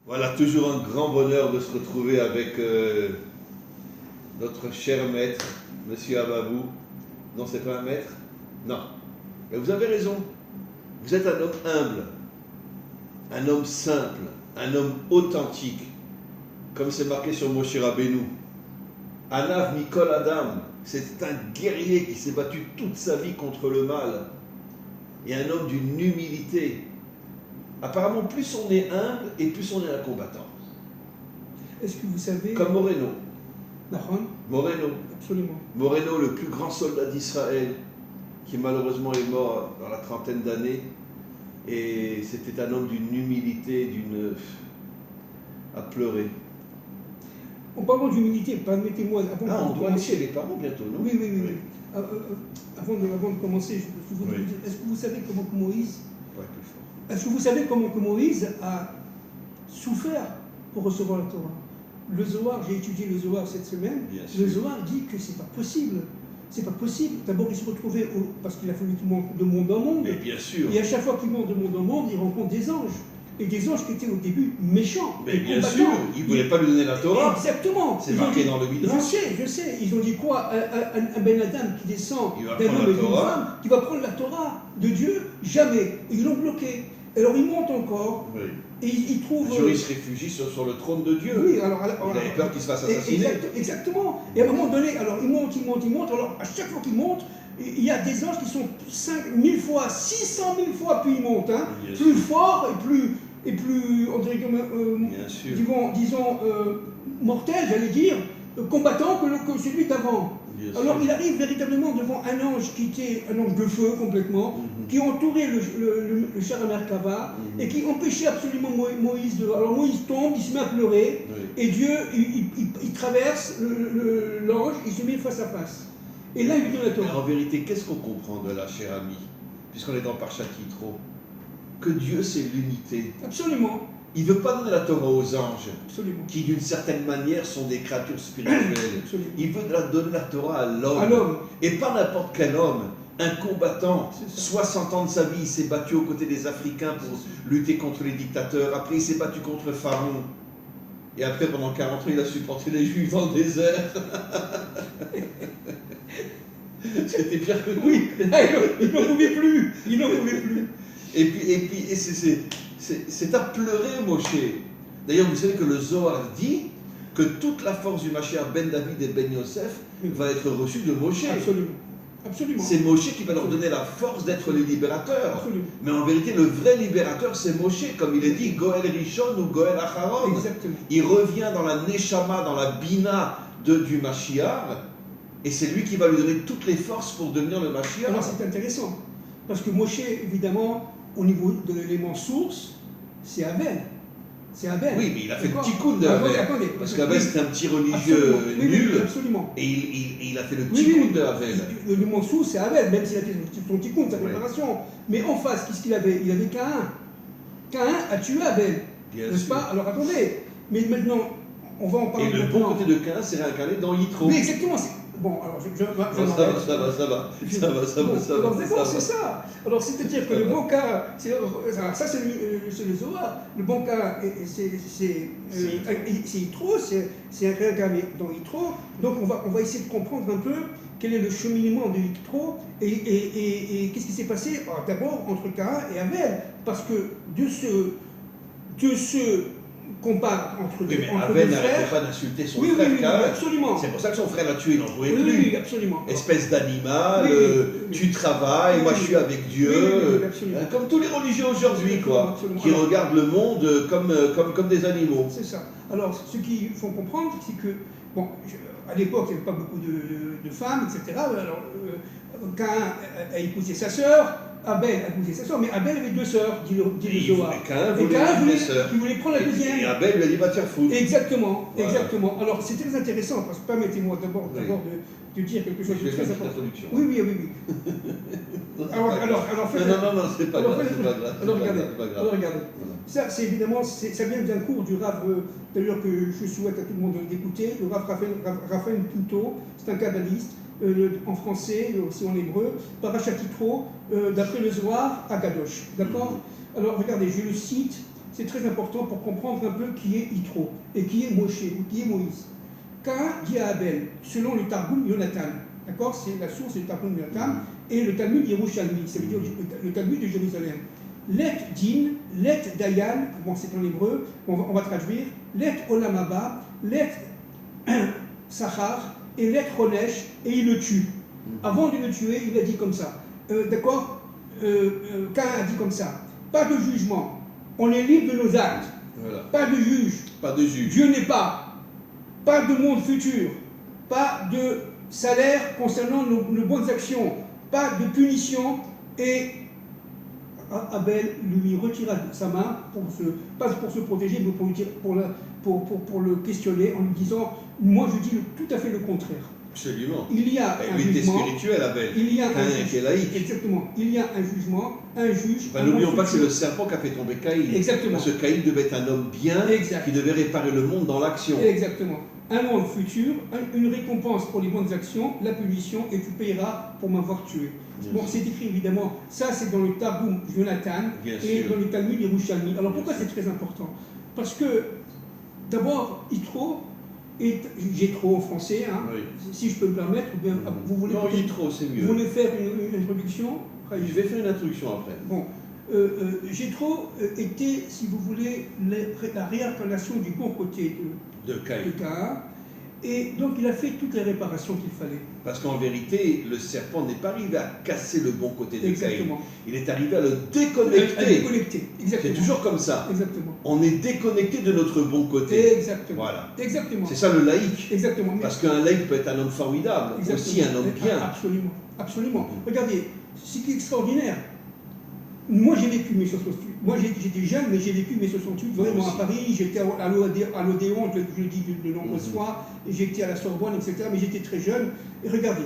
Voilà, toujours un grand bonheur de se retrouver avec notre cher maître, Monsieur Ababou. Non, c'est pas un maître? Non. Mais vous avez raison. Vous êtes un homme humble, un homme simple, un homme authentique, comme c'est marqué sur Moshe Rabbeinu. Anav Mikol Adam, c'est un guerrier qui s'est battu toute sa vie contre le mal. Et un homme d'une humilité. Apparemment, plus on est humble et plus on est un combattant. Est-ce que vous savez... Comme Moreno. Nahon? Moreno. Absolument. Moreno, le plus grand soldat d'Israël, qui malheureusement est mort dans la trentaine d'années. Et c'était un homme d'une humilité, à pleurer. En parlant d'humilité, permettez-moi... On doit laisser les parents bientôt, non? Oui. Avant de commencer, je voudrais vous dire, est-ce que vous savez comment que Moïse... Est-ce que vous savez comment que Moïse a souffert pour recevoir la Torah? Le Zohar, j'ai étudié le Zohar cette semaine, le Zohar dit que c'est pas possible. C'est pas possible. D'abord, il se retrouvait, parce qu'il a fallu qu'il monte de monde en monde. Mais bien sûr. Et à chaque fois qu'il monte de monde en monde, il rencontre des anges. Et des anges qui étaient au début méchants. Mais bien sûr, ils ne voulaient pas lui donner la Torah. Exactement. C'est marqué dans le Midrash. Je sais. Ils ont dit quoi? Un Ben Adam qui descend d'un homme et d'une femme, qui va prendre la Torah de Dieu? Jamais. Et ils l'ont bloqué. Alors il monte encore, et il trouve... Un jour, il se réfugie sur le trône de Dieu. Oui, il avait peur qu'il se fasse assassiner. Exactement. Et à un moment donné, alors il monte. Alors à chaque fois qu'il monte, il y a des anges qui sont 5000 fois, 600 000 fois, puis ils montent. Hein, plus fort et plus on dirait disons, mortel, j'allais dire, combattant que celui d'avant. Alors il arrive véritablement devant un ange qui était un ange de feu complètement, qui entourait le char à Merkava et qui empêchait absolument Moïse de... Alors Moïse tombe, il se met à pleurer et Dieu, il traverse l'ange, il se met face à face. Et là il lui donne la Torah. En vérité, qu'est-ce qu'on comprend de là, cher ami, puisqu'on est dans Parshat Yitro? Que Dieu c'est l'unité. Absolument. Il ne veut pas donner la Torah aux anges, qui d'une certaine manière sont des créatures spirituelles. Il veut donner la Torah à l'homme. Et pas n'importe quel homme, un combattant. 60 ans de sa vie, il s'est battu aux côtés des Africains pour lutter contre les dictateurs. Après, il s'est battu contre Pharaon. Et après, pendant 40 ans, il a supporté les Juifs dans le désert. C'était pire que nous. Oui, il n'en pouvait plus. Et puis c'est à pleurer, Moshe. D'ailleurs, vous savez que le Zohar dit que toute la force du Mashiach ben David et ben Yosef va être reçue de Moshe. Absolument. C'est Moshe qui va leur donner la force d'être les libérateurs. Absolument. Mais en vérité, le vrai libérateur, c'est Moshe, comme il est dit, Goël Rishon ou Goël Acharon. Exactement. Il revient dans la Neshama, dans la Bina du Mashiach, et c'est lui qui va lui donner toutes les forces pour devenir le Mashiach. Alors c'est intéressant, parce que Moshe, évidemment, au niveau de l'élément source, c'est Abel. Oui, mais il a fait le tikkun de Abel. Parce qu'Abel, c'était un petit religieux nul. Oui, absolument. Et il a fait le tikkun de Abel. L'élément source, c'est Abel, même s'il a fait son tikkun, sa préparation. Mais en face, qu'est-ce qu'il avait? Il avait Caïn. Caïn a tué Abel. N'est-ce pas? Alors attendez, mais maintenant, on va en parler. Et le bon côté de Caïn s'est réincarné dans Yitro. Oui, exactement. Bon, alors ça va. C'est ça. Alors, c'est-à-dire que le bon cas, ça c'est le Zohar. Le bon cas, c'est Yitro, c'est réincarné dans Yitro. Donc, on va essayer de comprendre un peu quel est le cheminement de Yitro et qu'est-ce qui s'est passé d'abord entre Caïn et Abel. Parce que de ce combat entre deux frères. Abel n'arrêtait pas d'insulter son frère Caïn. Absolument. C'est pour ça que son frère l'a tué, il n'en pouvait plus. Oui, absolument. Espèce d'animal, tu travailles, moi je suis avec Dieu. Comme tous les religieux aujourd'hui, quoi, qui regardent le monde comme des animaux. C'est ça. Alors, ce qu'il faut comprendre, c'est que, bon, à l'époque, il n'y avait pas beaucoup de femmes, etc. Alors, Caïn a épousé sa sœur. Abel a épousé sa sœur, mais Abel avait deux sœurs, dit le Zohar. Et Caïn voulait prendre la deuxième. Et Abel lui a dit, va te faire foutre. Exactement. Alors c'est très intéressant, parce que permettez-moi d'abord de dire quelque chose de très important. Oui. Alors faites... Non, c'est pas grave. Alors regardez. Ça, c'est évidemment, ça vient d'un cours du Rav, d'ailleurs que je souhaite à tout le monde d'écouter, le Rav Raphaël Pinto, c'est un kabbaliste. En français, aussi en hébreu, Parashat Yitro, d'après le Zohar, à Kadosh. D'accord? Alors regardez, je le cite, c'est très important pour comprendre un peu qui est Yitro et qui est Moshe, ou qui est Moïse. Caïn dit à Abel, selon le Targum Yonatan, d'accord, c'est la source du Targum Yonatan, et le Talmud Yerushalmi, ça veut dire le Talmud de Jérusalem. Let Din, Let Dayan, bon c'est en hébreu, on va traduire, Let Olam Haba, Let Sachar, et Let Ronesh, et il le tue. Avant de le tuer, il a dit comme ça, d'accord, Caïn a dit comme ça, pas de jugement, on est libre de nos actes, Voilà. pas de juge, Pas de juge. Dieu n'est pas de monde futur, pas de salaire concernant nos bonnes actions, pas de punition, et Abel lui retira sa main, pas pour se protéger, mais pour le questionner en lui disant, moi je dis tout à fait le contraire. Absolument. Il y a un Lui était jugement, spirituel, Abel. il y a Caïn était laïque. exactement, il y a un jugement, un juge. Enfin, n'oublions pas que c'est le serpent qui a fait tomber Caïn. Exactement. Parce que Caïn devait être un homme bien, Exact. qui devait réparer le monde dans l'action. Exactement. Un monde futur, une récompense pour les bonnes actions, la punition, et tu payeras pour m'avoir tué. Bien Bon, sûr. c'est écrit évidemment, ça c'est dans le Targum Yonatan Bien et sûr. dans le Talmud Yerushalmi. Alors pourquoi Bien c'est très important? Parce que, d'abord, Yitro, Jétro en français, hein, Oui. si je peux me permettre, ou bien vous voulez, Non, Yitro, c'est vous mieux. voulez faire une introduction? Je vais faire une introduction après. Bon, Jétro était, si vous voulez, la réincarnation du bon côté De de Caïn. Caïn, et donc il a fait toutes les réparations qu'il fallait. Parce qu'en vérité, le serpent n'est pas arrivé à casser le bon côté de Caïn. Exactement. Il est arrivé à le À déconnecter. déconnecter. Exactement. C'est toujours comme ça. Exactement. On est déconnecté de notre bon côté. Exactement. Voilà. Exactement. C'est ça le laïc. Exactement. Mais- Parce qu'un laïc peut être un homme formidable, exactement. aussi un homme bien. Absolument. Absolument. Regardez, ce qui est extraordinaire. Moi, j'ai vécu mes 68. Moi, j'étais jeune, mais j'ai vécu mes 68 vraiment Moi à aussi. Paris. J'étais à l'Odéon, je le dis de nombreuses fois. J'étais à la Sorbonne, etc. Mais j'étais très jeune. Et regardez,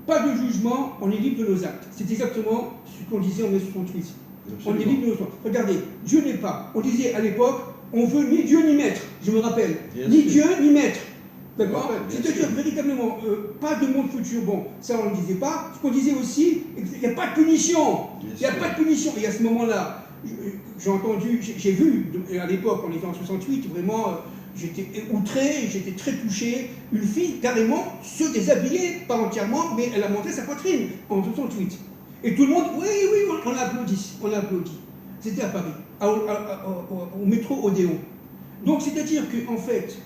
pas de jugement, on est libre de nos actes. C'est exactement ce qu'on disait en mai 68. On est Absolument. libre de nos actes. Regardez, Dieu n'est pas. On disait à l'époque, on veut ni Dieu ni maître. Je me rappelle. Bien Ni sûr. Dieu ni maître. D'accord. Ouais, bien C'est-à-dire sûr. véritablement, pas de monde futur. Bon, ça on ne le disait pas. Ce qu'on disait aussi, il n'y a pas de punition. Bien Il n'y a sûr. pas de punition. Et à ce moment-là, j'ai entendu, j'ai vu, à l'époque, on était en 68, vraiment, j'étais outré, j'étais très touché. Une fille, carrément, se déshabillait, pas entièrement, mais elle a montré sa poitrine en 68. Et tout le monde, oui, on a applaudi. On a applaudi. C'était à Paris, au métro Odéon. Donc, c'est-à-dire qu'en fait,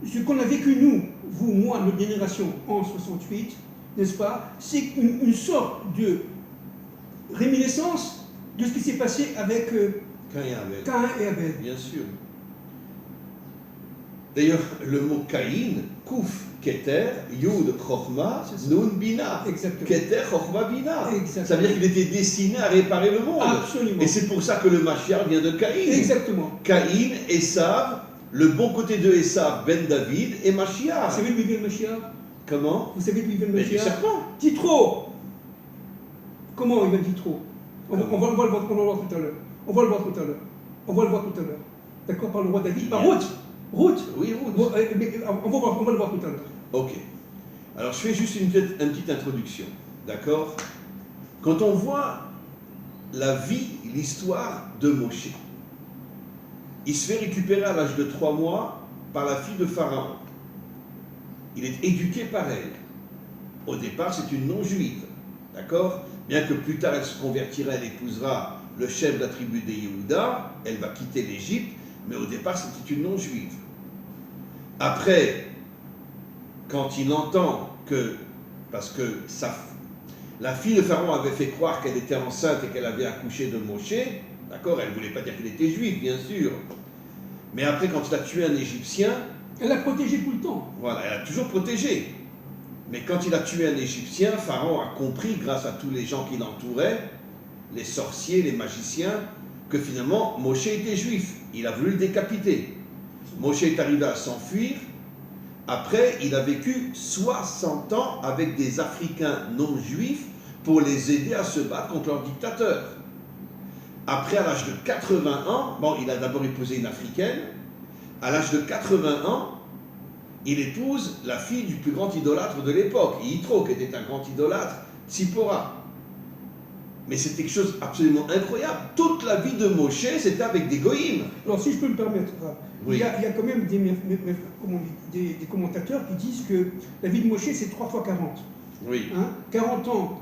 ce qu'on a vécu nous, vous, moi, notre génération, en 68, n'est-ce pas, c'est une sorte de réminiscence de ce qui s'est passé avec Caïn et Abel. Caïn et Abel. Bien sûr. D'ailleurs, le mot Caïn, Kouf, Keter, Yud, Chochma, C'est ça. Nun, Bina. Exactement. Keter, Chochma, Bina. Exactement. Ça veut dire qu'il était destiné à réparer le monde. Absolument. Et c'est pour ça que le Mashiach vient de Caïn. Exactement. Caïn, Esav, le bon côté de Esav, Ben David et Vous Mashiach. savez d'où il vient le Mashiach? Comment? Vous savez d'où il vient le Mais du Mashiach? serpent. Titro. Comment il vient Titro? On va le voir tout à l'heure. On va le voir tout à l'heure. D'accord? Par le roi David. Par Ruth. Oui, Ruth. Bon, mais on va le voir tout à l'heure. Ok. Alors je fais juste une petite introduction. D'accord? Quand on voit la vie, l'histoire de Moshe, il se fait récupérer à l'âge de 3 mois par la fille de Pharaon. Il est éduqué par elle. Au départ, c'est une non-juive. D'accord? Bien que plus tard, elle se convertira, elle épousera le chef de la tribu des Yehuda, elle va quitter l'Égypte, mais au départ, c'était une non-juive. Après, quand il entend que, parce que la fille de Pharaon avait fait croire qu'elle était enceinte et qu'elle avait accouché de Moshe, d'accord, elle ne voulait pas dire qu'elle était juive, bien sûr. Mais après, quand il a tué un Égyptien, Elle l'a protégé tout le temps. voilà, elle a toujours protégé. Mais quand il a tué un Égyptien, Pharaon a compris, grâce à tous les gens qui l'entouraient, les sorciers, les magiciens, que finalement, Moshe était juif. Il a voulu le décapiter. Moshe est arrivé à s'enfuir. Après, il a vécu 60 ans avec des Africains non-juifs pour les aider à se battre contre leur dictateur. Après, à l'âge de 80 ans, bon, il a d'abord épousé une Africaine. À l'âge de 80 ans, il épouse la fille du plus grand idolâtre de l'époque, Yitro, qui était un grand idolâtre, Tzipora. Mais c'était quelque chose absolument incroyable. Toute la vie de Moshe, c'était avec des goïms. Alors, si je peux me permettre, Oui. il y a quand même des commentateurs qui disent que la vie de Moshe, c'est 3 fois 40. Oui, Hein, 40 ans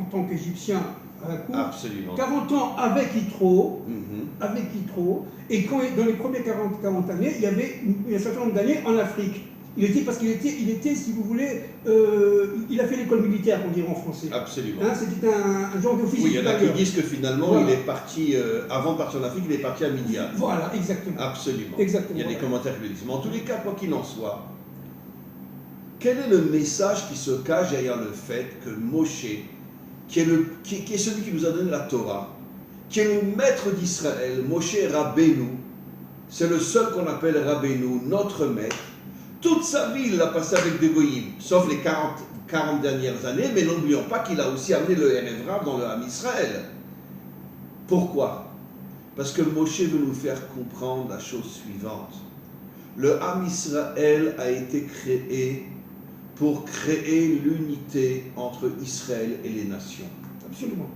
en tant qu'Égyptien à la cour, absolument. 40 ans avec Yitro, Mhm. et quand, dans les premières 40 années, il y avait un certain nombre d'années en Afrique. Parce qu'il était, si vous voulez, il a fait l'école militaire, on dirait en français. Absolument. Hein, c'était un genre d'officier. Oui, il y en a qui supérieur. disent que finalement, Voilà. il est parti, avant de partir en Afrique, il est parti à Midian. Voilà, exactement. Absolument. Exactement. Il y a des commentaires qui le disent. Mais en tous les cas, quoi qu'il en soit, quel est le message qui se cache derrière le fait que Moshe, qui est celui qui nous a donné la Torah, qui est le maître d'Israël, Moshe Rabbeinu, c'est le seul qu'on appelle Rabbeinu, notre maître. Toute sa vie, il l'a passé avec des goïms, sauf les 40 dernières années, mais n'oublions pas qu'il a aussi amené le Erev Rav dans le Ham Israël. Pourquoi? Parce que Moshe veut nous faire comprendre la chose suivante. Le Ham Israël a été créé pour créer l'unité entre Israël et les nations. Absolument.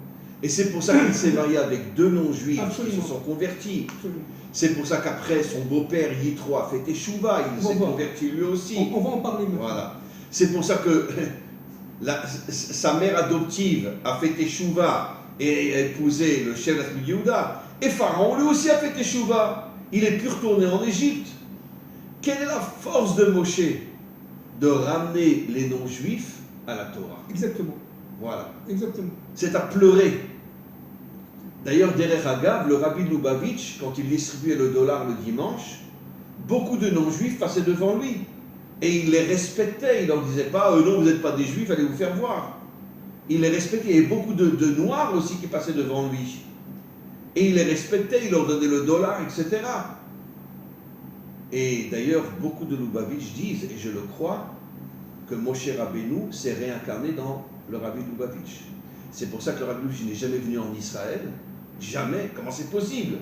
Et c'est pour ça qu'il s'est marié avec 2 non-juifs qui Absolument. se sont convertis. Absolument. C'est pour ça qu'après, son beau-père Yitro a fait Teshuva, il s'est converti lui aussi. On va en parler maintenant. Voilà. C'est pour ça que sa mère adoptive a fait Teshuva et a épousé le chef de la tribu de Yehuda. Et Pharaon lui aussi a fait Teshuva. Il est pu retourner en Égypte. Quelle est la force de Moshe? De ramener les non-juifs à la Torah. Exactement. Voilà. Exactement. C'est à pleurer. D'ailleurs, Derech Agav, le rabbi de Lubavitch, quand il distribuait le dollar le dimanche, beaucoup de non-juifs passaient devant lui. Et il les respectait. Il ne leur disait pas non, vous n'êtes pas des juifs, allez vous faire voir. Il les respectait. Il y avait beaucoup de noirs aussi qui passaient devant lui. Et il les respectait, il leur donnait le dollar, etc. Et d'ailleurs, beaucoup de Lubavitch disent, et je le crois, que Moshe Rabbeinu s'est réincarné dans le rabbi de Lubavitch. C'est pour ça que le rabbi de Lubavitch n'est jamais venu en Israël. Jamais. Comment c'est possible?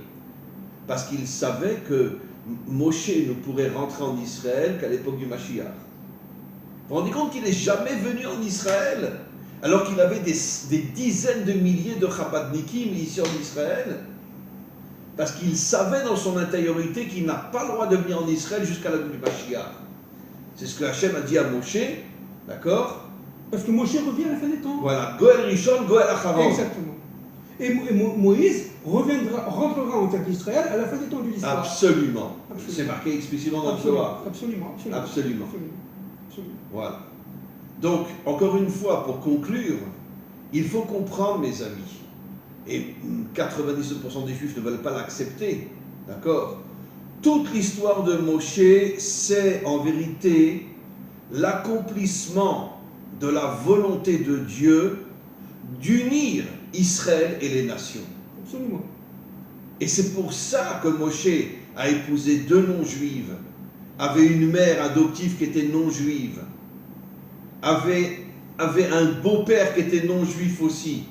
Parce qu'il savait que Moshe ne pourrait rentrer en Israël qu'à l'époque du Mashiach. Vous vous rendez compte qu'il n'est jamais venu en Israël, alors qu'il avait des dizaines de milliers de Chabadnikim ici en Israël? Parce qu'il savait dans son intériorité qu'il n'a pas le droit de venir en Israël jusqu'à la venue du Mashiach. C'est ce que Hachem a dit à Moshe, d'accord? Parce que Moshe revient à la fin des temps. Voilà, Goël Rishon, Goël Acharon. Exactement. Et Moïse rentrera en terre d'Israël à la fin des temps de l'histoire. Absolument. Absolument. C'est marqué explicitement dans le Absolument. Torah. Absolument. Absolument. Absolument. Voilà. Donc, encore une fois, pour conclure, il faut comprendre, mes amis, et 99% des Juifs ne veulent pas l'accepter, d'accord? Toute l'histoire de Moshe, c'est en vérité l'accomplissement de la volonté de Dieu d'unir Israël et les nations. Absolument. Et c'est pour ça que Moshe a épousé 2 non-juives, avait une mère adoptive qui était non-juive, avait un beau-père qui était non-juif aussi.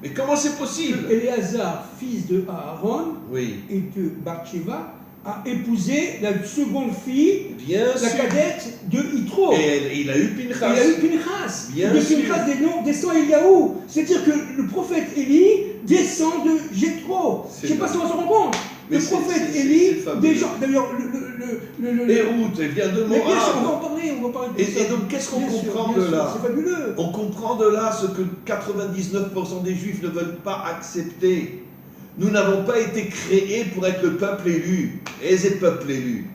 Mais comment c'est possible? Éléazar, fils de Aaron Oui. et de Bathsheba, a épousé la seconde fille, Bien la sûr. cadette de Yitro. Et il a eu Pinchas. Il a eu Pinchas. Bien de sûr. Pinchas descend Eliaou. C'est-à-dire que le prophète Élie descend de Jéthro. Je ne sais pas si on se rend compte. Mais Le c'est- prophète c'est Élie, fabuleux. des gens, d'ailleurs, Beyrouth, elle vient de mais bien sûr, on va Moab. en parler de ça. Et donc, qu'est-ce qu'on Bien sûr, comprend bien de sûr, là? C'est fabuleux. On comprend de là ce que 99% des Juifs ne veulent pas accepter. Nous n'avons pas été créés pour être le peuple élu. Et c'est le peuple élu.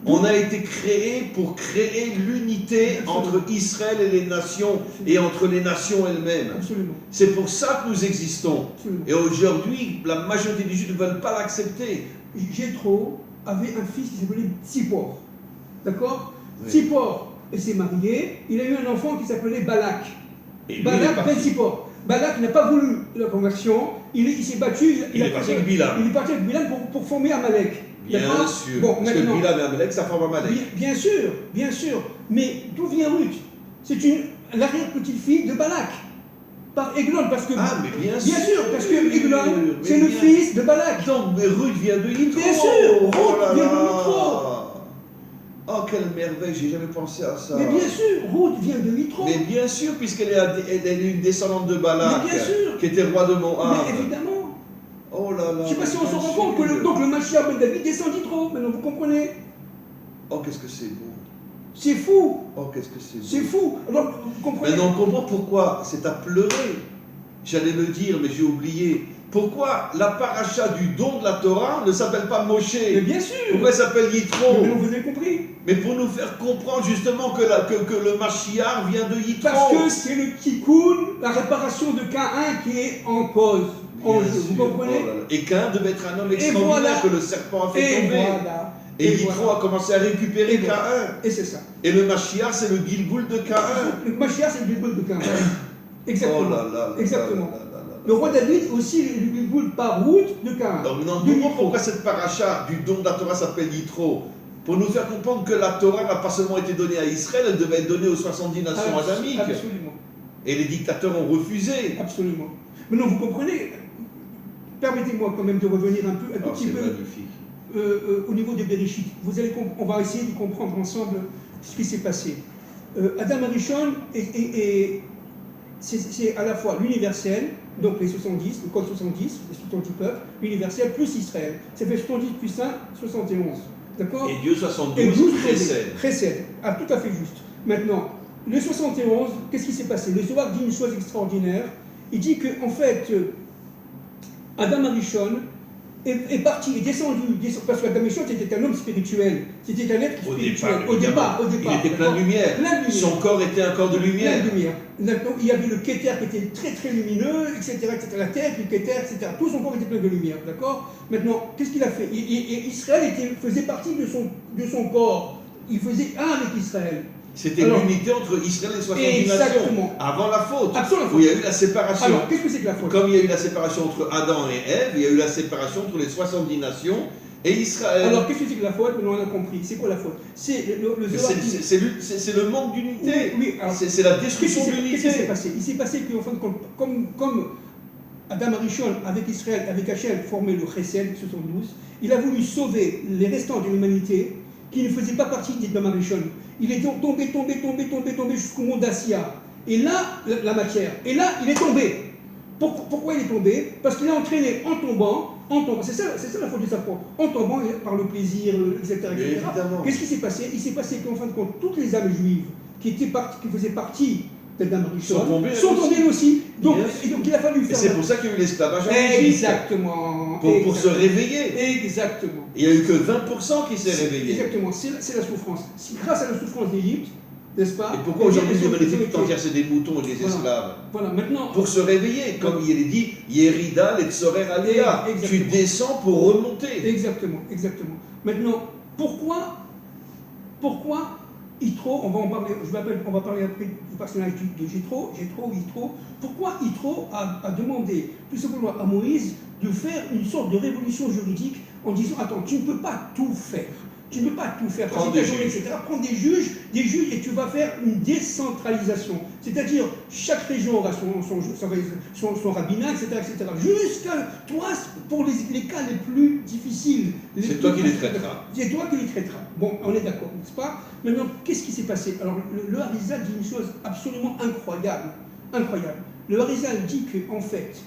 On a été créés pour créer l'unité entre Israël et les nations, et entre les nations elles-mêmes. Absolument. C'est pour ça que nous existons. Absolument. Et aujourd'hui, la majorité des Juifs ne veulent pas l'accepter. Jéthro avait un fils qui s'appelait Tzipor. D'accord? Oui. Tzipor s'est marié, il a eu un enfant qui s'appelait Balak. Et lui, il est Balak parti. ben Tzipor. Balak n'a pas voulu la conversion, il s'est battu. Il est parti avec Bilam. Il est parti avec Bilam pour former Amalek. Bien D'accord? sûr. Bon, Parce que maintenant, Bilam et Amalek, ça forme Amalek. bien sûr. Mais d'où vient Ruth? C'est l'arrière-petite-fille de Balak. Par Eglon, parce que. Ah, mais bien sûr, sûr. parce que Eglon, Mais c'est le bien- fils de Balak. Donc, mais Ruth vient de Yitro. Bien sûr, Ruth Oh là vient de là. Yitro. Oh, quelle merveille, j'ai jamais pensé à ça. Mais bien sûr, Ruth vient de Yitro. Mais bien sûr, puisqu'elle est une descendante de Balak, Mais bien sûr. qui était roi de Moab. Mais évidemment. Oh là là. Je ne sais pas si on bien se rend sûr. compte que donc le Mashiach ben David descend d'Yitro. Maintenant, vous comprenez? Oh, qu'est-ce que c'est beau. C'est fou. Oh, qu'est-ce que c'est beau. C'est fou. Alors, vous comprenez? Maintenant, on comprend pourquoi c'est à pleurer. J'allais le dire, mais j'ai oublié. Pourquoi la paracha du don de la Torah ne s'appelle pas Moshe? Mais bien sûr. Pourquoi elle s'appelle Yitro? Mais vous avez compris. Mais pour nous faire comprendre justement que le Mashiach vient de Yitro. Parce que c'est le tikkun, la réparation de Caïn qui est en cause, en Bien jeu. Vous sûr. comprenez? Oh là là. Et Caïn devait être un homme Et extraordinaire voilà. que le serpent a fait Et tomber. voilà. Et Yitro a commencé à récupérer Et voilà. Caïn. Et c'est ça. Et le Mashiach, c'est le Gilgoul de Caïn. Le Mashiach, c'est le Gilgoul de Caïn. Exactement. Oh là là là Exactement. là là là là. Le roi David aussi, le Gilgoul par route de Caïn. Donc maintenant, De comprends Yitro. pourquoi cette paracha du don de la Torah s'appelle Yitro. Pour nous faire comprendre que la Torah n'a pas seulement été donnée à Israël, elle devait être donnée aux 70 nations adamiques. Absolument. Et les dictateurs ont refusé. Absolument. Maintenant, vous comprenez, permettez-moi quand même de revenir un peu, un tout Oh, petit c'est peu magnifique. au niveau de Bereshit. On va essayer de comprendre ensemble ce qui s'est passé. Adam Arishon c'est à la fois l'universel, donc les 70, le code 70, les 70 peuples, l'universel plus Israël. Ça fait 70 plus 1, 71. D'accord? Et Dieu Et 72 12 précède. précède. Ah, tout à fait juste. Maintenant, le 71, qu'est-ce qui s'est passé? Le Zohar dit une chose extraordinaire. Il dit que, en fait, Adam Arishon est parti, est descendu, parce qu'Adam Arishon c'était un homme spirituel, c'était un être spirituel. Au départ. Il était plein de lumière. Son corps était un corps de lumière. Plein de lumière. Maintenant, il y avait le Kéter qui était très très lumineux, etc., etc. La terre, le Kéter, etc. Tout son corps était plein de lumière, d'accord? Maintenant, qu'est-ce qu'il a fait? Israël faisait partie de son corps. Il faisait un avec Israël. C'était l'unité entre Israël et 70 nations. Avant la faute. Absolument. Où il y a eu la séparation. Alors, qu'est-ce que c'est que la faute? Comme il y a eu la séparation entre Adam et Ève, il y a eu la séparation entre les 70 nations et Israël. Alors, qu'est-ce que c'est que la faute? Maintenant, on a compris. C'est quoi la faute? C'est c'est le manque d'unité. Oui, c'est la destruction de l'unité. Qu'est-ce qui s'est passé? Il s'est passé qu'en fin de compte, comme Adam Arishon, avec Israël, avec Hachem, formait le Chesed 72, il a voulu sauver les restants de l'humanité qui ne faisaient pas partie d'Adam Arishon. Il est tombé jusqu'au monde d'Assia. Et là, la matière. Et là, il est tombé. Pourquoi il est tombé? Parce qu'il a entraîné en tombant. C'est ça la faute de sa foi. En tombant par le plaisir, etc. Qu'est-ce qui s'est passé? Il s'est passé qu'en fin de compte, toutes les âmes juives qui faisaient partie d'Adam Arishon sont tombées aussi. Donc il a fallu faire. Et c'est pour ça qu'il y a eu l'esclavage en Égypte. Exactement. Pour se réveiller. Exactement. Il n'y a eu que 20% qui s'est réveillé. Exactement. C'est la souffrance. Grâce à la souffrance d'Égypte, n'est-ce pas? Et pourquoi aujourd'hui l'humanité tout entière c'est des moutons et des esclaves? Voilà, maintenant. Pour se réveiller, comme il est dit, Yerida, l'Etzorer Aléa. Tu descends pour remonter. Exactement. Maintenant, pourquoi Yitro, on va en parler, on va parler après du personnage de Yitro. Pourquoi Yitro a demandé tout simplement à Moïse de faire une sorte de révolution juridique en disant attends, tu ne peux pas tout faire. Prendre des juges. Etc. Prendre des juges, et tu vas faire une décentralisation. C'est-à-dire, chaque région aura son rabbinat, etc. Jusqu'à toi, pour les cas les plus difficiles. C'est toi qui les traiteras. C'est toi qui les traiteras. Bon, on est d'accord, n'est-ce pas? Maintenant, qu'est-ce qui s'est passé? Alors, le Harizal dit une chose absolument incroyable. Le Harizal dit que, en fait,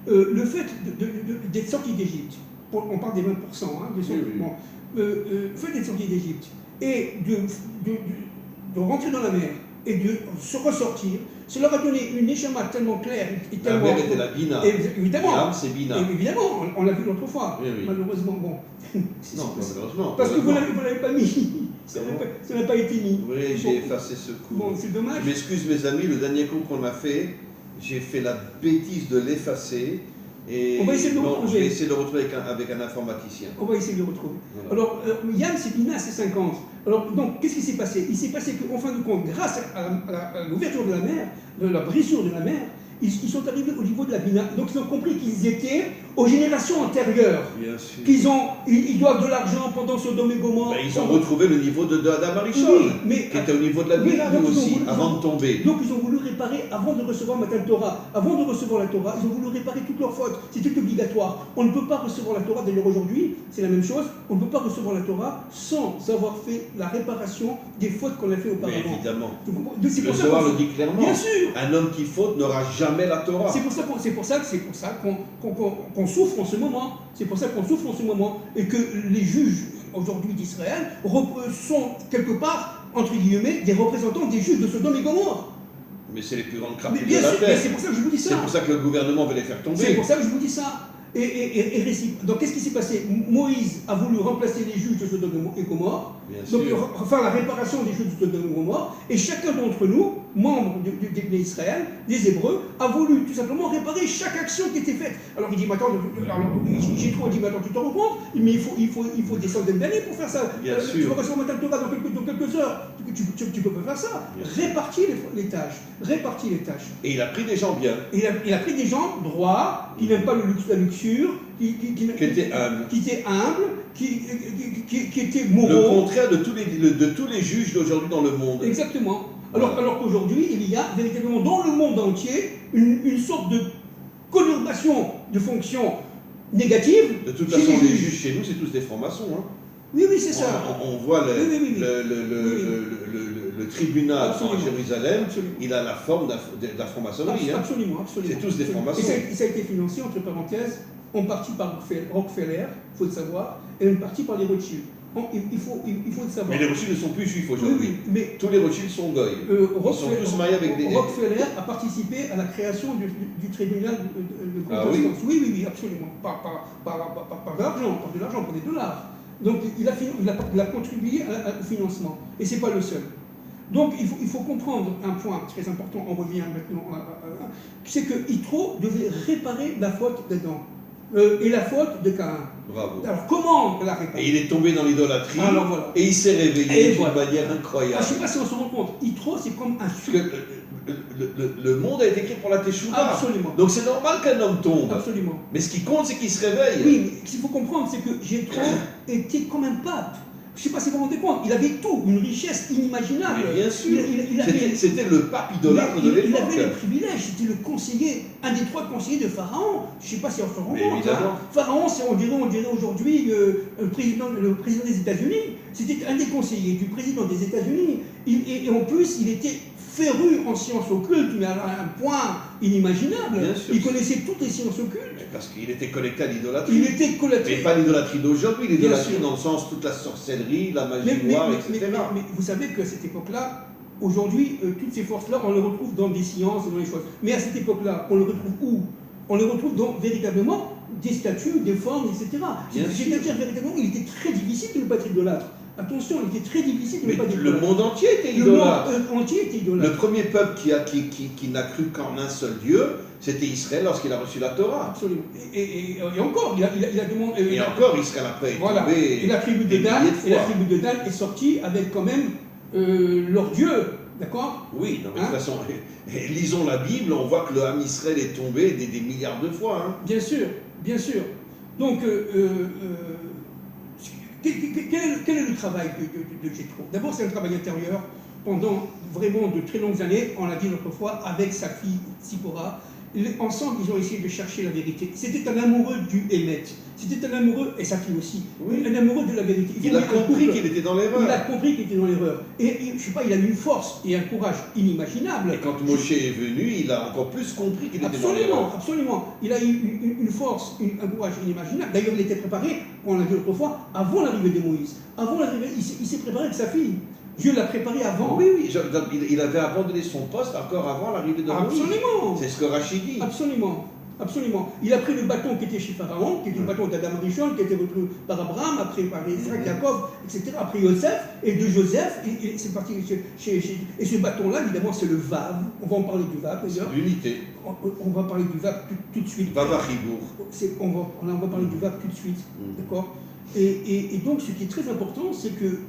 le fait d'être sorti d'Égypte, on parle des 20%, le fait d'être sorti d'Égypte et de rentrer dans la mer et de se ressortir, cela va donner une échama tellement claire et tellement. La mer était la Bina. Évidemment. C'est Bina. Évidemment, on l'a vu l'autre fois. Oui. Malheureusement, bon. Non, malheureusement. Parce que vous ne l'avez pas mis. Ça n'a pas été mis. Oui, j'ai effacé ce coup. Bon, c'est dommage. Je m'excuse mes amis, le dernier coup qu'on a fait, j'ai fait la bêtise de l'effacer. Et on va essayer de le retrouver. Je vais essayer de le retrouver avec un informaticien. On va essayer de le retrouver. Voilà. Alors, Yann, c'est Bina, c'est 50. Alors, donc, qu'est-ce qui s'est passé? Il s'est passé qu'en fin de compte, grâce à l'ouverture de la mer, de la brisure de la mer, ils sont arrivés au niveau de la Bina. Donc, ils ont compris qu'ils étaient aux générations antérieures, Bien sûr. ils doivent de l'argent pendant Sodome et Gomorrhe. Ben, ils ont retrouvé le niveau d'Adam Arishon, Oui, mais qui était au niveau de la oui, Bible alors, aussi, avant de tomber. Donc ils ont voulu réparer, avant de recevoir Matan Torah, avant de recevoir la Torah, ils ont voulu réparer toutes leurs fautes. C'était obligatoire. On ne peut pas recevoir la Torah, d'ailleurs aujourd'hui, c'est la même chose, on ne peut pas recevoir la Torah sans avoir fait la réparation des fautes qu'on a fait auparavant. Mais évidemment. C'est Le pour ça Zohar qu'on- le dit clairement. Bien sûr. Un homme qui faute n'aura jamais la Torah. C'est pour ça qu'on souffre en ce moment. C'est pour ça qu'on souffre en ce moment. Et que les juges aujourd'hui d'Israël sont quelque part, entre guillemets, des représentants des juges de Sodome et Gomorrhe. Mais c'est les plus grandes Mais crapules de bien la sûr, mais terre. c'est pour ça que je vous dis ça. C'est pour ça que le gouvernement veut les faire tomber. C'est pour ça que je vous dis ça. Donc qu'est-ce qui s'est passé? Moïse a voulu remplacer les juges de Sodome et Gomorrhe, Bien donc sûr. faire la réparation des juges de Sodome et Gomorre, et chacun d'entre nous, membres d'Israël, des Hébreux, a voulu tout simplement réparer chaque action qui était faite. Alors il dit, mais attends, j'ai trop dit, mais attends, tu te rends compte? Mais il faut des centaines d'années pour faire ça. Bien Tu sûr. vas recevoir Matan Torah dans quelques heures. Tu peux pas faire ça. Bien sûr. Répartis les tâches. Répartis les tâches. Et il a pris des gens bien, Il a pris des gens droits, qui n'aiment pas la luxure, qui étaient humbles. qui étaient humbles, qui étaient Le moraux. contraire de tous les juges d'aujourd'hui dans le monde. Exactement. Alors qu'aujourd'hui, il y a véritablement dans le monde entier une sorte de conurbation de fonctions négatives. De toute chez façon, les juges. juges chez nous, c'est tous des francs-maçons. Hein. Oui, c'est ça. On voit Oui. le tribunal Absolument. à Jérusalem, Absolument. il a la forme de la franc-maçonnerie. Hein. Absolument. C'est tous des francs-maçons. Et ça a été financé, entre parenthèses, en partie par Rockefeller, il faut le savoir, et une partie par les Rothschild. Il faut le savoir. Mais les Rothschild ne sont plus juifs Oui, aujourd'hui. mais Tous les Rothschild sont goy. Ils sont tous mariés avec des... Rockefeller a participé à la création du tribunal de Ah Constance. Oui, absolument. Par de l'argent, par des dollars. Donc il a contribué au financement. Et ce n'est pas le seul. Donc il faut comprendre un point très important, on revient maintenant, c'est que Yitro devait réparer la faute d'Adam et la faute de Caïn. Bravo. Alors comment la réparer? Et il est tombé dans l'idolâtrie, Alors, voilà. et il s'est réveillé Et d'une voilà. manière incroyable. Je ne sais pas si on se rend compte, Yitro c'est comme un Parce que le monde a été créé pour la Teshuvah. Absolument. Donc c'est normal qu'un homme tombe. Absolument. Mais ce qui compte, c'est qu'il se réveille. Oui, mais ce qu'il faut comprendre, c'est que Jéthro était comme un pape. Je ne sais pas si vous vous rendez compte, il avait tout, une richesse inimaginable. Mais bien sûr. Il avait, C'était le pape idolâtre de il l'époque. avait les privilèges, c'était le conseiller, un des 3 conseillers de Pharaon. Je ne sais pas si on se rend Mais compte. évidemment. Pharaon, c'est on dirait aujourd'hui le président des États-Unis. C'était un des conseillers du président des États-Unis. Et en plus, il était féru en sciences occultes, mais à un point inimaginable. Bien sûr. Il connaissait toutes les sciences occultes. Parce qu'il était connecté à l'idolâtrie. Il était collecté. Mais pas l'idolâtrie d'aujourd'hui, l'idolâtrie Bien sûr. dans le sens toute la sorcellerie, la magie Mais noire, etc. mais vous savez qu'à cette époque-là, aujourd'hui, toutes ces forces-là, on les retrouve dans des sciences et dans les choses. Mais à cette époque-là, on les retrouve où? On les retrouve dans véritablement des statues, des formes, etc. Bien C'est-à-dire sûr. véritablement, il était très difficile de ne pas être idolâtre. Attention, il était très difficile de ne Mais pas être le idolâtre. monde entier était Le monde idolâtre. entier était Le idolâtre. premier peuple qui n'a cru qu'en un seul Dieu, c'était Israël lorsqu'il a reçu la Torah. Absolument. Et encore, il a demandé. Et encore, Israël après est Voilà. tombé Et la tribu de des Dan, milliers de et la fois. tribu de Dan est sortie avec quand même leur Dieu, d'accord? Oui, non, mais de Hein? toute façon, lisons la Bible, on voit que le Ham Israël est tombé des milliards de fois. Hein. Bien sûr, bien sûr. Donc, quel est le travail de Jéthro? D'abord, c'est un travail intérieur. Pendant vraiment de très longues années, on l'a dit l'autre fois, avec sa fille Tsipora, ensemble, ils ont essayé de chercher la vérité. C'était un amoureux du Hémet. C'était un amoureux, et sa fille aussi, Oui. un amoureux de la vérité. Il a faut dire un compris couple- qu'il était dans Il a l'erreur. compris qu'il était dans l'erreur. Et je sais pas, il a eu une force et un courage inimaginable. Et quand Moshe est venu, il a encore plus compris qu'il était dans Absolument, l'erreur. absolument. Il a eu une force, un courage inimaginable. D'ailleurs, il était préparé, on l'a dit autrefois, avant l'arrivée de Moïse. Avant l'arrivée, il s'est préparé avec sa fille. Dieu l'a préparé avant. Oui, il avait abandonné son poste encore avant l'arrivée de Moïse. Absolument. C'est ce que Rachid dit. Absolument. Absolument. Il a pris le bâton qui était chez Pharaon, qui était le bâton d'Adam Rishon, qui était repris par Abraham, après par Israël, Jacob, etc., après Joseph, et de Joseph, et c'est parti et ce bâton-là, évidemment, c'est le Vav. On va en parler du Vav, d'ailleurs. L'unité. On va parler du Vav tout de suite. Vavachibour. On va parler du Vav tout de suite, d'accord? Et donc, ce qui est très important, c'est que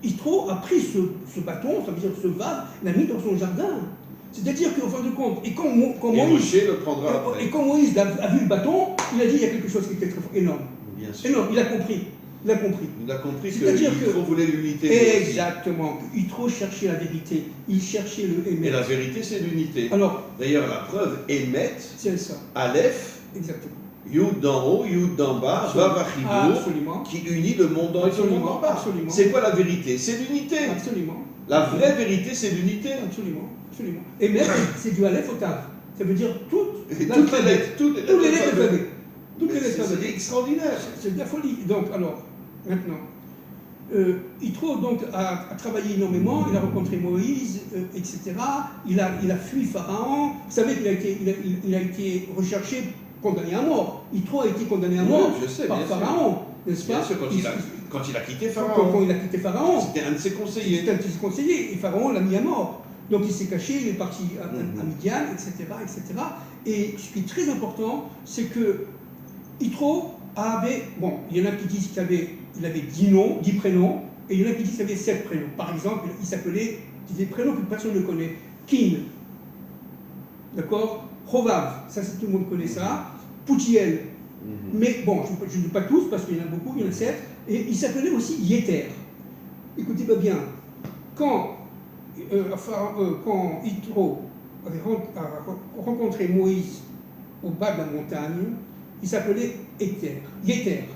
Yitro a pris ce bâton, ça veut dire ce Vav, l'a mis dans son jardin. C'est-à-dire qu'en fin de compte, et quand Et Moïse... Moshe le prendra après. Et quand Moïse a vu le bâton, il a dit il y a quelque chose qui était très fort, énorme. Bien sûr. Énorme, il a compris. Il a compris. Il a compris que C'est-à-dire Yitro voulait l'unité. Exactement. Yitro cherchait la vérité. Il cherchait le Emet. Et la vérité, c'est l'unité. Alors, d'ailleurs, la preuve, Emet, c'est ça. Aleph, Exactement. Yud d'en haut, Yud d'en bas, Vav Achidour, qui unit le monde en haut et le monde en bas. Absolument. C'est quoi la vérité? C'est l'unité. Absolument. La vraie vérité, c'est l'unité. Absolument. Absolument. Emet, c'est du Aleph au Tav. Ça veut dire toutes les lettres. Toutes les lettres de l'alphabet. Toutes les lettres. C'est extraordinaire. C'est de la folie. Donc, alors, maintenant, Yitro donc a travaillé énormément, il a rencontré Moïse, etc. Il a fui Pharaon. Vous savez qu'il a été recherché, condamné à mort. Yitro a été condamné à mort par Pharaon, n'est-ce pas? Bien sûr, quand il a quitté Pharaon. Quand il a quitté Pharaon. C'était un de ses conseillers. C'était un de ses conseillers. Et Pharaon l'a mis à mort. Donc il s'est caché, il est parti à Midian, etc., etc. Et ce qui est très important, c'est que Yitro avait, bon, il y en a qui disent qu'il avait 10 noms, 10 prénoms, et il y en a qui disent qu'il avait 7 prénoms. Par exemple, il s'appelait des prénoms que personne ne connaît. Kin, d'accord? Hovav, ça tout le monde connaît ça. Poutiel, mais bon, je ne dis pas tous parce qu'il y en a beaucoup, il y en a 7. Et il s'appelait aussi Yeter. Écoutez-moi bien, quand Yitro a rencontré Moïse au bas de la montagne, il s'appelait Yeter,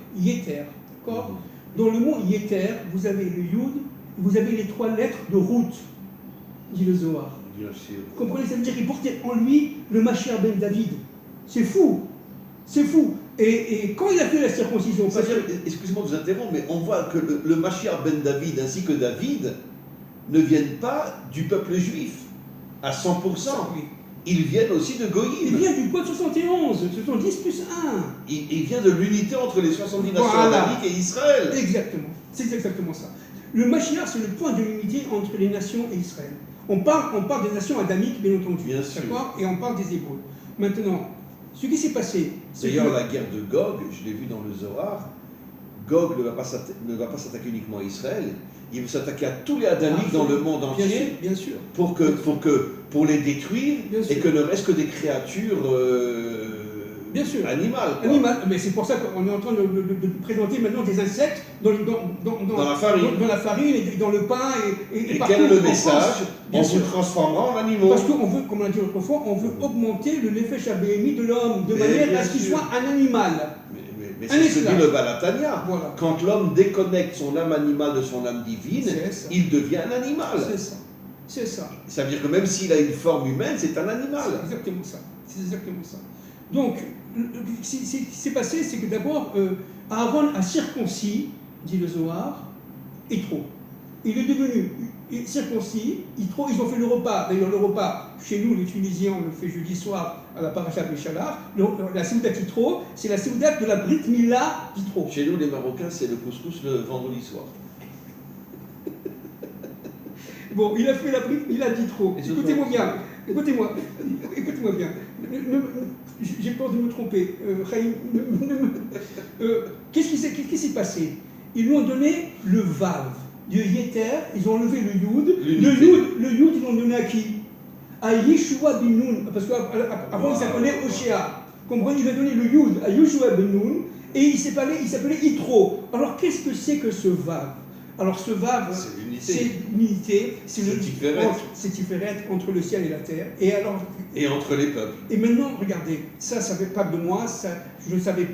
d'accord? Dans le mot Yeter, vous avez le Yud, vous avez les 3 lettres de route, dit le Zohar. Bien sûr. Vous comprenez? Ça veut dire qu'il portait en lui le Mashiach ben David. C'est fou, c'est fou. Et quand il a fait la circoncision, excusez-moi de vous interrompre, mais on voit que le Mashiach ben David ainsi que David ne viennent pas du peuple juif à 100%. Oui. Ils viennent aussi de Goïm. Il vient du code 71, ce sont 10 plus 1. Il vient de l'unité entre les 70 nations adamiques et Israël. Exactement, c'est exactement ça. Le Mashiach, c'est le point de l'unité entre les nations et Israël. On parle des nations adamiques, bien entendu. Bien sûr. Et on parle des Hébreux. Maintenant, ce qui s'est passé... D'ailleurs, la guerre de Gog, je l'ai vu dans le Zohar, Gog ne va pas s'attaquer uniquement à Israël, il veut s'attaquer à tous les adamiques dans le monde entier, bien sûr. Pour les détruire et que ne reste que des créatures bien sûr. animales. Mais c'est pour ça qu'on est en train de présenter maintenant des insectes dans la farine. Dans la farine et dans le pain. Et quel est le message? On vous transformera en animaux. Parce qu'on veut, comme on l'a dit autrefois, on veut augmenter le nefesh habémi de l'homme de manière à ce qu'il soit un animal. Mais c'est ce que dit le Balatania. Voilà. Quand l'homme déconnecte son âme animale de son âme divine, il devient un animal. C'est ça. C'est ça. Ça veut dire que même s'il a une forme humaine, c'est un animal. C'est exactement ça. C'est exactement ça. Donc, ce qui s'est passé, c'est que d'abord, Aaron a circoncis, dit le Zohar, Yitro. Il est devenu circoncis, Yitro, ils ont fait le repas. D'ailleurs, le repas, chez nous, les Tunisiens, on le fait jeudi soir à la paracha Béchalar. La Seudat Yitro, c'est la Seudat de la Brit Mila d'Yitro. Chez nous, les Marocains, c'est le couscous le vendredi soir. Bon, il a fait la Brit Mila d'Yitro. Écoutez-moi bien. Écoutez-moi bien. J'ai peur de me tromper. Qu'est-ce qui s'est passé? Ils lui ont donné le Vav de Yeter, ils ont enlevé le Yud. Le Yud, ils l'ont donné à qui? À Yeshua ben Nun, parce qu'avant il s'appelait Oshéa. Comprenez? Il a donné le Yud à Yeshua ben Nun, et il s'appelait Yitro. Alors qu'est-ce que c'est que ce Vav? Alors ce Vav, c'est l'unité, c'est Tiferet entre le ciel et la terre. Et entre les peuples. Et maintenant, regardez, ça ne savait pas de moi, je ne savais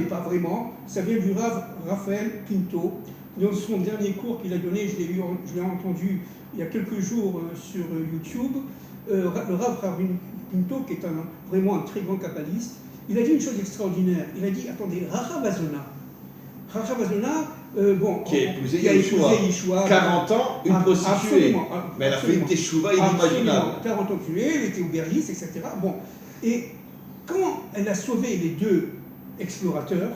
pas vraiment. Ça vient du Rav Raphaël Pinto. Dans son dernier cours qu'il a donné, je l'ai entendu il y a quelques jours sur YouTube. Le Rav Raphaël Pinto, qui est vraiment un très grand kabbaliste, il a dit une chose extraordinaire. Il a dit, attendez, Rahavazona, qui a épousé Yeshua, 40 ans, une prostituée. Mais elle a fait une teshuva inimaginable. 40 ans tuée, elle était aubergiste, etc. Bon. Et quand elle a sauvé les 2 explorateurs,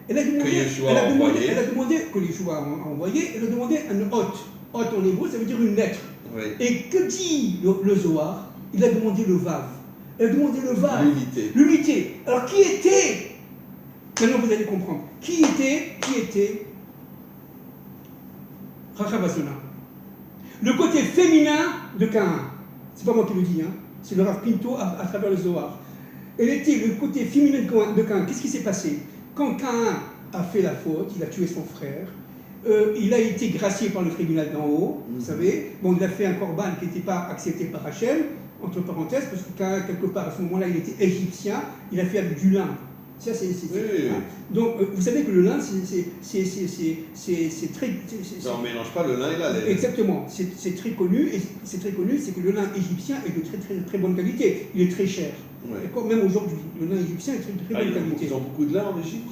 elle a demandé que Yeshua a envoyé, elle a demandé un hôte. Hôte en hébreu, ça veut dire une lettre. Oui. Et que dit le Zohar? Il a demandé le Vav. Elle a demandé le Vav. L'unité. Alors qui était? Maintenant vous allez comprendre. Qui était Rachavazona? Le côté féminin de Caïn. C'est pas moi qui le dis, hein. C'est le Rav Pinto à travers le Zohar. elle était le côté féminin de Caïn. Qu'est-ce qui s'est passé? Quand Caïn a fait la faute, il a tué son frère, il a été gracié par le tribunal d'en haut, vous savez. Bon, il a fait un corban qui n'était pas accepté par Hachem, entre parenthèses, parce que Caïn, quelque part, à ce moment-là, il était égyptien, il a fait avec du lin. Ça, c'est, hein. Donc, vous savez que le lin, c'est très... Non, on ne mélange pas le lin et la laine. Exactement, c'est très connu, et c'est très connu, c'est que le lin égyptien est de très, très, très bonne qualité. Il est très cher. Ouais. Même aujourd'hui, le lin égyptien est de très, très bonne qualité. Ils ont beaucoup de lin en Égypte?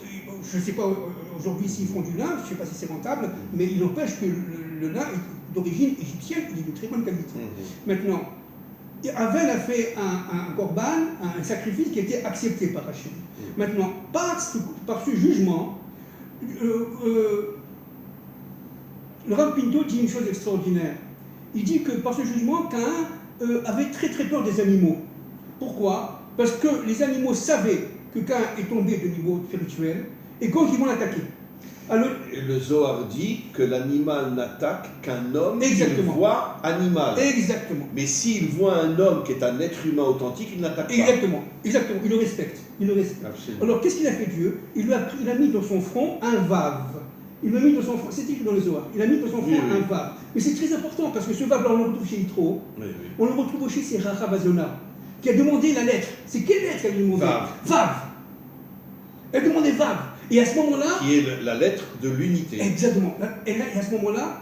Je ne sais pas aujourd'hui s'ils font du lin, je ne sais pas si c'est rentable, mais il n'empêche que le lin est d'origine égyptienne, il est de très bonne qualité. Maintenant, Avel a fait un korban, un sacrifice qui a été accepté par Hachem. Maintenant, par ce jugement, le Rav Pinto dit une chose extraordinaire. Il dit que par ce jugement, Caïn avait très très peur des animaux. Pourquoi? Parce que les animaux savaient que Caïn est tombé de niveau spirituel et donc ils vont l'attaquer. Alors, et le Zohar dit que l'animal n'attaque qu'un homme qu'il voit animal. Exactement. Mais s'il voit un homme qui est un être humain authentique, il n'attaque pas. Exactement. Exactement. Il le respecte. Il le respecte. Absolument. Alors qu'est-ce qu'il a fait Dieu? Il a mis dans son front un vav. Il l'a mis dans son front. C'est écrit dans le Zohar. Il a mis dans son front un vav. Mais c'est très important parce que ce vav, on le retrouve chez Yitro. On le retrouve aussi chez Rahavazona, qui a demandé la lettre. C'est quelle lettre qu'elle lui a demandé? Vav. Elle demandait vav. Et à ce moment-là... Qui est la lettre de l'unité. Exactement. Et à ce moment-là,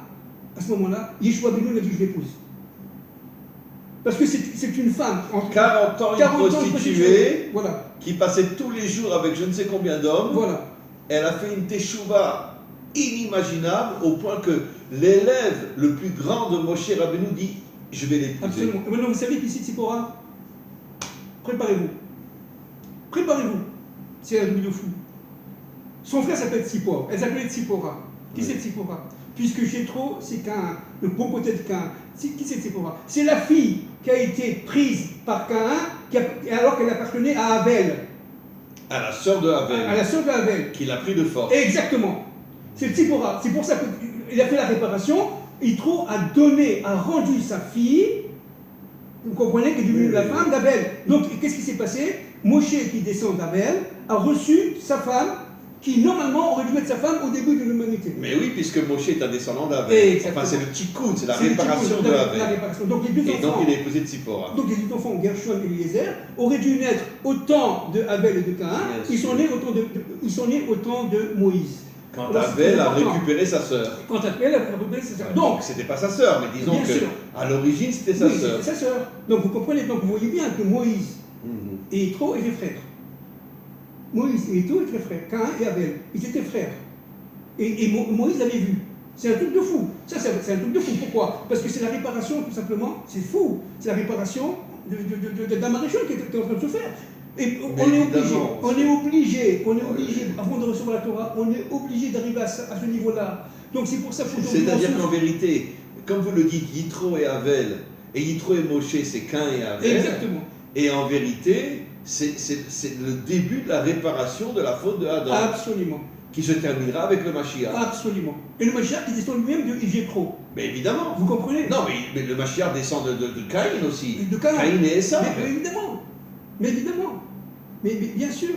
Yeshua Benoît a dit, je l'épouse. Parce que c'est une femme... 40 ans une prostituée, voilà, qui passait tous les jours avec je ne sais combien d'hommes. Voilà. Elle a fait une teshuva inimaginable au point que l'élève le plus grand de Moshe Rabbeinu dit, je vais l'épouser. Absolument. Et maintenant, vous savez qui c'est Tzipora? Préparez-vous. Préparez-vous. C'est un truc de fou. Son frère s'appelle Tzipora. Elle s'appelait Tzipora. Qui c'est Tzipora? Puisque Jéthro, c'est Caïn, le bon côté de Caïn. Qui c'est Tzipora? C'est la fille qui a été prise par Caïn, alors qu'elle appartenait à Avel. À la sœur de Avel. À la sœur de Avel. Qui l'a pris de force. Exactement. C'est Tzipora. C'est pour ça qu'il a fait la réparation. Yitro a rendu sa fille, vous comprenez, qui est devenue la femme d'Avel. Donc, qu'est-ce qui s'est passé? Moshe, qui descend d'Avel, a reçu sa femme, qui normalement aurait dû être sa femme au début de l'humanité. Mais oui, puisque Moshe est un descendant d'Avel. Enfin, c'est le tikkun, c'est la réparation de Avel. Donc, les deux enfants, donc il est épousé de Tzipora. Donc les deux enfants, Gershon et Eliezer, auraient dû naître autant de Avel et de Caïn. Ils sont nés autant de Moïse. Quand Avel a récupéré sa sœur. Quand Avel a récupéré sa sœur. Donc, c'était pas sa sœur, mais disons qu'à l'origine, c'était sa sœur. C'était sa sœur. Donc, vous comprenez, donc vous voyez bien que Moïse et Yitro étaient frères. Moïse et Yitro étaient frères. Caïn et Avel, ils étaient frères. Et Moïse l'avait vu. C'est un truc de fou. Ça, c'est un truc de fou. Pourquoi? Parce que c'est la réparation, tout simplement. C'est fou. C'est la réparation d'un maréchal qui est en train de se faire. Et on est obligé, avant de recevoir la Torah, on est obligé d'arriver à ce niveau-là. Donc c'est pour ça qu'il faut... C'est-à-dire qu'en vérité, comme vous le dites, Yitro et Avel, et Yitro et Moshe, c'est Caïn et Avel. Exactement. Et en vérité, c'est le début de la réparation de la faute de Adam. Absolument. Qui se terminera avec le Mashiach. Absolument. Et le Mashiach qui descend lui-même de Jéthro. Mais évidemment. Vous comprenez? Non, mais le Mashiach descend de Caïn aussi. De Caïn. Caïn et Esav. Mais évidemment. Mais évidemment. Mais bien sûr.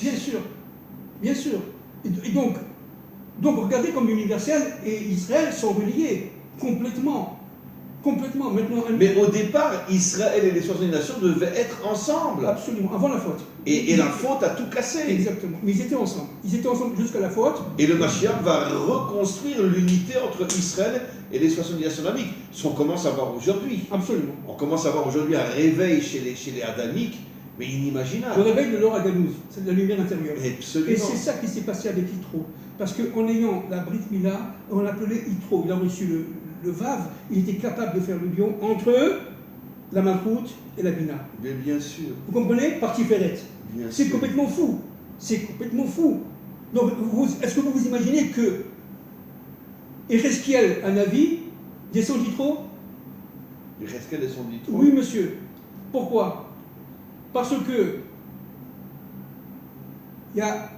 Bien sûr. Bien sûr. Et donc regardez comme l'universel et Israël sont reliés complètement. Complètement. Maintenant, mais au départ, Israël et les 70 nations devaient être ensemble. Absolument, avant la faute. Et la faute a tout cassé. Exactement. Mais ils étaient ensemble. Ils étaient ensemble jusqu'à la faute. Et le Mashiach va reconstruire l'unité entre Israël et les 70 nations adamiques. Ce qu'on commence à voir aujourd'hui. Absolument. On commence à voir aujourd'hui un réveil chez les adamiques, mais inimaginable. Le réveil de l'or à Ganouz, c'est de la lumière intérieure. Absolument. Et c'est ça qui s'est passé avec Yitro. Parce qu'en ayant la Brit Mila, on l'appelait Yitro. Il a reçu le Vav, il était capable de faire le lion entre la Malchoute et la Bina. Mais bien sûr. Vous comprenez? Partie ferrette. C'est complètement fou. C'est complètement fou. Donc, est-ce que vous vous imaginez que Ereskiel, un avis, descend d'Yitro? Ereskiel descend d'Yitro? Oui, monsieur. Pourquoi? Parce que il y a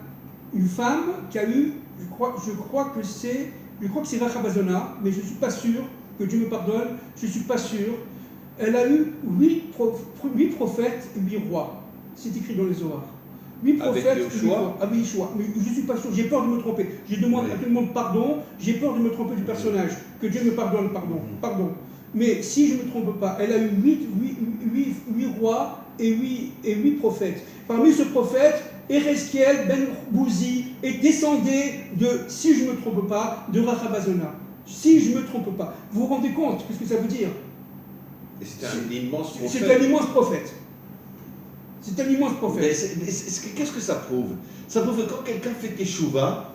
une femme qui a eu, je crois que c'est Rahabazona, mais je ne suis pas sûr, que Dieu me pardonne, je ne suis pas sûr. Elle a eu 8 prophètes et 8 rois. c'est écrit dans les Zohar. 8 prophètes, avec Yoshua. Avec Yoshua. Mais je ne suis pas sûr, j'ai peur de me tromper. Je demande à tout le monde pardon, j'ai peur de me tromper du personnage. Que Dieu me pardonne, pardon. Mais si je ne me trompe pas, elle a eu 8 rois et 8 prophètes. Parmi ce prophète, Ereskiel ben Bouzi est descendé de, si je ne me trompe pas, de Rachabazona. Si je ne me trompe pas. Vous vous rendez compte ce que ça veut dire? Et c'est un immense prophète. C'est un immense prophète. C'est un immense prophète. Qu'est-ce que ça prouve? Ça prouve que quand quelqu'un fait Teshuvah,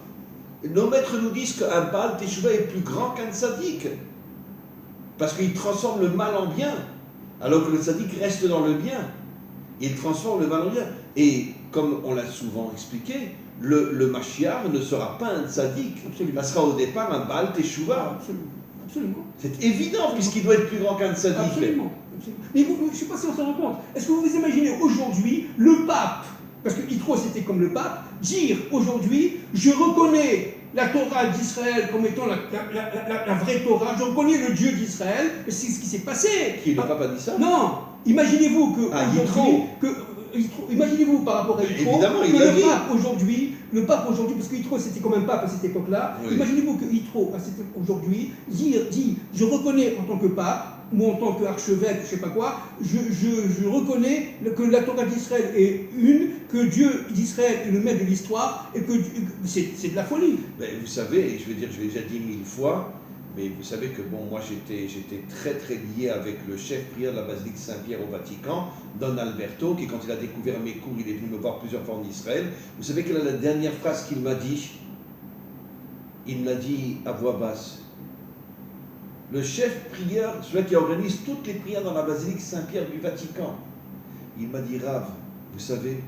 nos maîtres nous disent qu'un Baal Teshuvah est plus grand qu'un tzaddik. Parce qu'il transforme le mal en bien. Alors que le tzaddik reste dans le bien. Il transforme le mal en bien. Et comme on l'a souvent expliqué, le Mashiach ne sera pas un tzaddik. Ça sera au départ un Baal Teshuvah. Absolument. C'est évident puisqu'il doit être plus grand qu'un tzaddik. Absolument. Mais vous, je ne sais pas si on s'en rend compte. Est-ce que vous vous imaginez aujourd'hui le pape, parce que Yitro c'était comme le pape, dire aujourd'hui, je reconnais la Torah d'Israël comme étant la vraie Torah, je reconnais le Dieu d'Israël, c'est ce qui s'est passé. Qui le pape a dit ça? Non. Imaginez-vous que Yitro. Imaginez-vous par rapport à Yitro, évidemment, que le pape aujourd'hui, parce que Yitro c'était comme un pape à cette époque-là, oui. Imaginez-vous que Yitro aujourd'hui dit je reconnais en tant que pape, ou en tant qu'archevêque, je ne sais pas quoi, je reconnais que la Torah d'Israël est une, que Dieu d'Israël est le maître de l'histoire, et que c'est de la folie. Ben, vous savez, je l'ai déjà dit 1000 fois, mais vous savez que bon, moi j'étais très très lié avec le chef prieur de la basilique Saint-Pierre au Vatican, Don Alberto, qui quand il a découvert mes cours, il est venu me voir plusieurs fois en Israël. Vous savez quelle est la dernière phrase qu'il m'a dit? Il m'a dit à voix basse. Le chef prieur, celui qui organise toutes les prières dans la basilique Saint-Pierre du Vatican, il m'a dit, Rav, vous savez,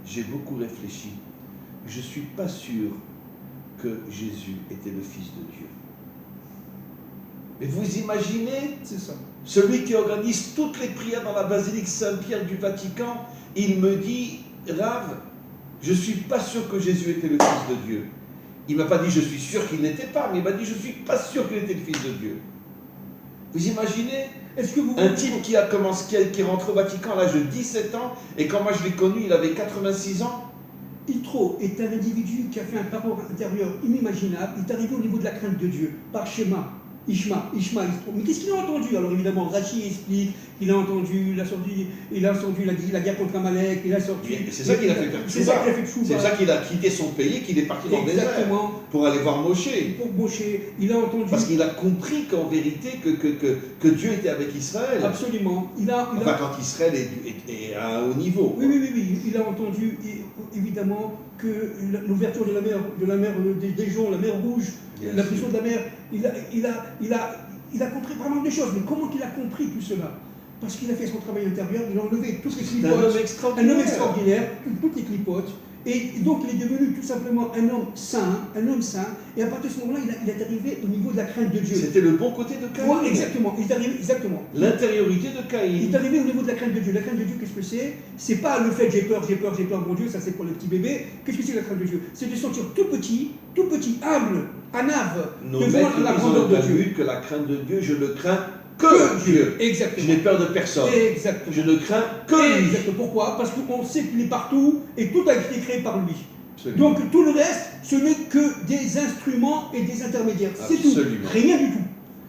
j'ai beaucoup réfléchi. Je ne suis pas sûr que Jésus était le Fils de Dieu. Mais vous imaginez, c'est ça. Celui qui organise toutes les prières dans la basilique Saint-Pierre du Vatican, il me dit, Rav, je ne suis pas sûr que Jésus était le Fils de Dieu. Il ne m'a pas dit, je suis sûr qu'il n'était pas, mais il m'a dit, je ne suis pas sûr qu'il était le Fils de Dieu. Vous imaginez un type qui est rentré au Vatican à l'âge de 17 ans, et quand moi je l'ai connu, il avait 86 ans. Yitro est un individu qui a fait un parcours intérieur inimaginable. Il est arrivé au niveau de la crainte de Dieu, par schéma. Ishma, Yitro. Mais qu'est-ce qu'il a entendu? Alors évidemment, Rachi explique qu'il a entendu, il a entendu la guerre contre Amalek, il a sorti. C'est ça qu'il a fait. C'est ça qu'il a fait. C'est ça qu'il a quitté son pays, qu'il est parti dans le désert pour aller voir Moshe. Pour Moshe, il a entendu. Parce qu'il a compris qu'en vérité que Dieu était avec Israël. Absolument. Enfin, quand Israël est à un haut niveau. Oui. Il a entendu évidemment que l'ouverture de la mer des joncs, la mer Rouge, la pression de la mer, il a compris vraiment des choses. Mais comment il a compris tout cela? Parce qu'il a fait son travail intérieur, il a enlevé toutes les clipotes. Un homme extraordinaire, toutes les clipotes. Et donc il est devenu tout simplement un homme saint, et à partir de ce moment-là, il est arrivé au niveau de la crainte de Dieu. C'était le bon côté de Caïn. Ouais, exactement, il est arrivé, exactement. L'intériorité de Caïn. Il est arrivé au niveau de la crainte de Dieu. La crainte de Dieu, qu'est-ce que c'est? C'est pas le fait j'ai peur, mon Dieu, ça c'est pour les petits bébés. Qu'est-ce que c'est la crainte de Dieu? C'est de se sentir tout petit, humble, anave, devant la grandeur de Dieu. Que la crainte de Dieu, je ne crains que Dieu. Exactement. Je n'ai peur de personne. Exactement. Je ne crains que lui. Exactement. Pourquoi? Parce qu'on sait qu'il est partout et tout a été créé par lui. Absolument. Donc tout le reste, ce n'est que des instruments et des intermédiaires. C'est tout. Rien du tout.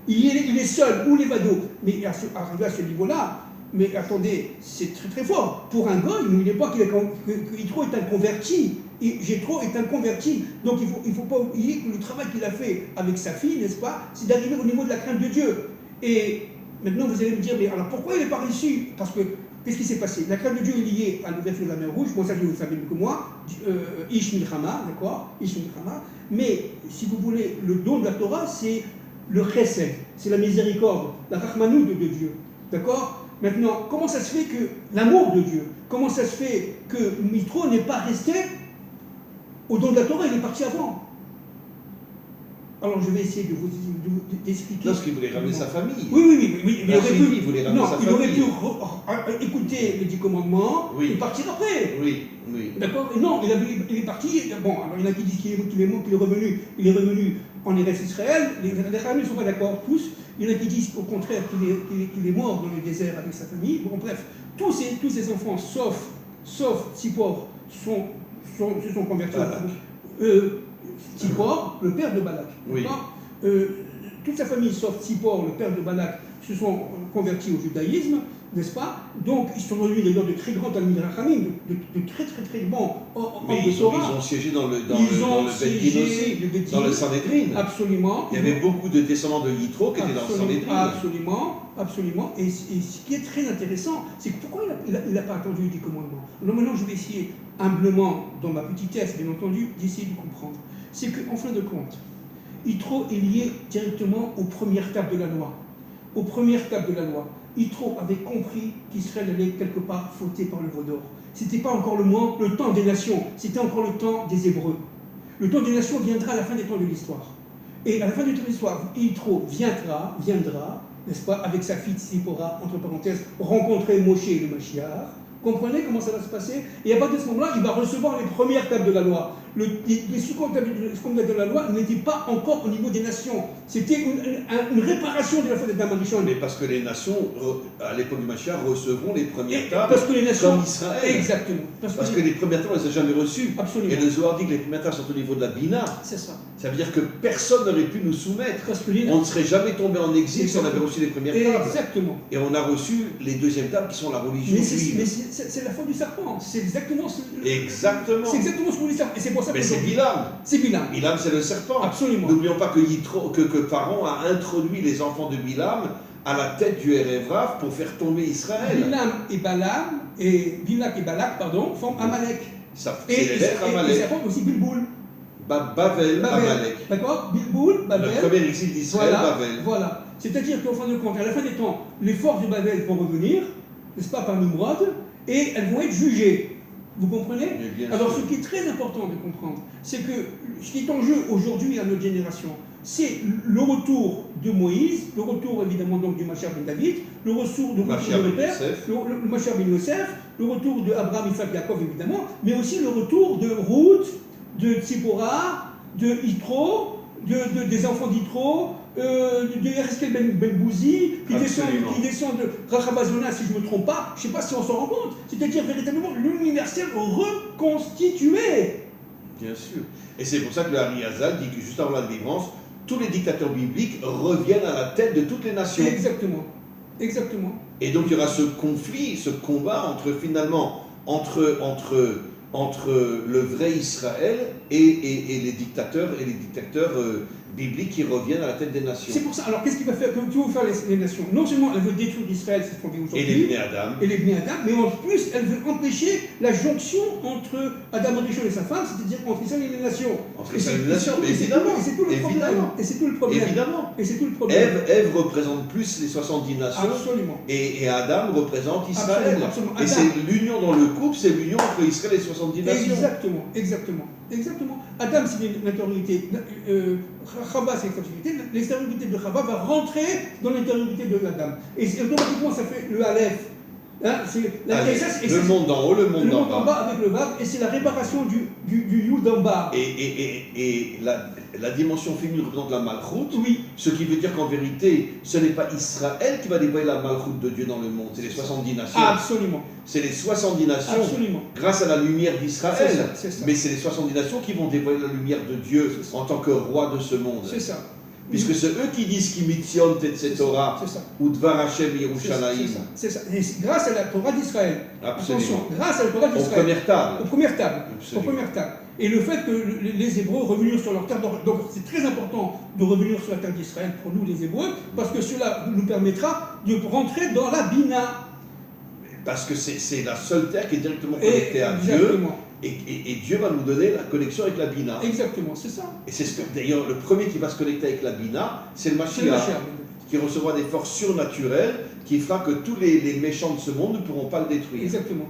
Il est seul ou les vados. Mais arrivé à ce niveau-là, mais attendez, c'est très très fort. Pour un goy, n'oubliez pas que Yitro est un converti. Et Jéthro est un converti. Donc il ne faut pas oublier que le travail qu'il a fait avec sa fille, n'est-ce pas, c'est d'arriver au niveau de la crainte de Dieu. Et maintenant vous allez me dire, mais alors pourquoi il est par ici? Parce que, qu'est-ce qui s'est passé? La crainte de Dieu est liée à l'ouverture de la mer Rouge, bon ça vous le savez mieux que moi, Ish Milchama, d'accord, Ish Milchama, mais si vous voulez, le don de la Torah, c'est le chesed, c'est la miséricorde, la rachmanout de Dieu, d'accord? Maintenant, comment ça se fait que l'amour de Dieu, comment ça se fait que Yitro n'est pas resté au don de la Torah, il est parti avant? Alors je vais essayer de vous expliquer. Parce qu'il voulait ramener sa famille. Oui. Mais il voulait ramener sa famille. Il aurait pu écouter les 10 commandements et partir après. Oui. D'accord? Non, il est parti. Bon, alors il y en a qui disent qu'il est revenu en Eretz Israël. Les Khamim ne sont pas d'accord tous. Il y en a qui disent au contraire qu'il est mort dans le désert avec sa famille. Bon, bref, tous ces enfants, sauf sauf Tsippor, se sont convertis. Balak. Tsippor, le père de Balak. Oui. Toute sa famille, sauf Tsippor, le père de Balak, se sont convertis au judaïsme, n'est-ce pas? Donc, ils sont devenus d'ailleurs de très grands Talmid Rachamim, de très bons mais ils ont siégé dans le Beddin aussi, dans le Sanhédrin. Absolument. Il y avait beaucoup de descendants de Yitro qui étaient dans le Sanhédrin. Absolument. Et ce qui est très intéressant, c'est que pourquoi il n'a pas attendu les 10 commandements? Alors maintenant, je vais essayer humblement, dans ma petite thèse, bien entendu, d'essayer de comprendre. C'est qu'en fin de compte, Yitro est lié directement aux premières tables de la loi. Aux premières tables de la loi. Yitro avait compris qu'Israël allait quelque part fauter par le veau d'or. Ce n'était pas encore le temps des nations, c'était encore le temps des Hébreux. Le temps des nations viendra à la fin des temps de l'histoire. Et à la fin du temps de l'histoire, Yitro viendra, n'est-ce pas, avec sa fille Tsippora, entre parenthèses, rencontrer Moshe et le Mashiach. Comprenez comment ça va se passer? Et à partir de ce moment-là, il va recevoir les premières tables de la loi. Les secondes tables de la loi n'étaient pas encore au niveau des nations. C'était une réparation de la faute d'Adam Rishon. Mais parce que les nations, à l'époque du Mashiach, recevront les premières tables parce que les nations, comme Israël. Exactement. Parce que les premières tables, on ne les a jamais reçues. Absolument. Et le Zohar dit que les premières tables sont au niveau de la Bina. C'est ça. Ça veut dire que personne n'aurait pu nous soumettre. Parce que on ne serait jamais tombé en exil si on avait reçu les premières tables. Exactement. Et on a reçu les deuxièmes tables qui sont la religion juive. Mais c'est la faute du serpent. C'est exactement ce Exactement. C'est exactement ce qu'on dit ça. Et c'est pour ça que mais c'est Bilam. C'est Bilam. Bilam, c'est le serpent. Absolument. N'oublions pas que Pharaon a introduit les enfants de Bilam à la tête du Erev Rav pour faire tomber Israël. Bilak et Balak, forment Amalek. C'est les lettres Amalek. Et ça forme aussi Bilboul. Bavel, Amalek. D'accord? Bilboul, Babel. Le premier exil d'Israël, Bavel. Voilà. C'est-à-dire qu'en fin de compte, à la fin des temps, les forces de Babel vont revenir, n'est-ce pas, par Nimrod, et elles vont être jugées. Vous comprenez? Alors, ce qui est très important de comprendre, c'est que ce qui est en jeu aujourd'hui à notre génération, c'est le retour de Moïse, le retour évidemment donc du Mashiach ben David, le retour de notre père, le Mashiach ben Yosef, le retour de Abraham, Isaac, Jacob évidemment, mais aussi le retour de Ruth, de Tsippora, de Yitro, des enfants d'Yitro, de Yereskel ben Bouzi, qui descend de Rachabazona, si je ne me trompe pas, je ne sais pas si on s'en rend compte, c'est-à-dire véritablement l'universel reconstitué. Bien sûr. Et c'est pour ça que le Hari Hazal dit que juste avant la délivrance, tous les dictateurs bibliques reviennent à la tête de toutes les nations. Exactement. Et donc il y aura ce conflit, ce combat entre le vrai Israël et les dictateurs bibliques qui reviennent à la tête des nations. C'est pour ça. Alors qu'est-ce qu'il va faire? Que vont faire les nations? Non seulement elle veut détruire Israël, c'est ce qu'on vit aujourd'hui. Et les Bnei Adam. Mais en plus elle veut empêcher la jonction entre Adam Rishon et sa femme, c'est-à-dire entre Israël et les nations. Entre Israël et les nations, évidemment. Et c'est tout le problème. Et c'est tout le problème. Évidemment. Et c'est tout le problème. Ève représente plus les 70 nations. Absolument. Et Adam représente Israël. Absolument. Et c'est l'union dans le couple, c'est l'union entre Israël et les 70 nations. Exactement. Adam, c'est l'intériorité. Chava, c'est l'extériorité. L'extériorité de Chava va rentrer dans l'intériorité de Adam. Et automatiquement, ça fait le Aleph. Le monde d'en haut, le monde d'en bas avec le Vav, et c'est la réparation du Yud en bas. Et la dimension féminine représente la Malchut, oui. Ce qui veut dire qu'en vérité, ce n'est pas Israël qui va déployer la Malchut de Dieu dans le monde, c'est les 70 nations. Absolument. C'est les 70 nations, absolument, grâce à la lumière d'Israël. C'est ça. Mais c'est les 70 nations qui vont déployer la lumière de Dieu en tant que roi de ce monde. C'est ça. Puisque c'est eux qui disent qu'Imitzion etc. ou Dvar Hashem Yerushalayim. C'est ça. Et c'est grâce à la Torah d'Israël. Absolument. Attention, grâce à la Torah d'Israël. Aux premières tables. Et le fait que les Hébreux revenus sur leur terre, donc c'est très important de revenir sur la terre d'Israël pour nous les Hébreux, parce que cela nous permettra de rentrer dans la Bina. Parce que c'est la seule terre qui est directement connectée à Dieu. Et Dieu va nous donner la connexion avec la Bina. Exactement, c'est ça. Et c'est d'ailleurs le premier qui va se connecter avec la Bina, c'est le Mashiach, qui recevra des forces surnaturelles, qui fera que tous les méchants de ce monde ne pourront pas le détruire. Exactement.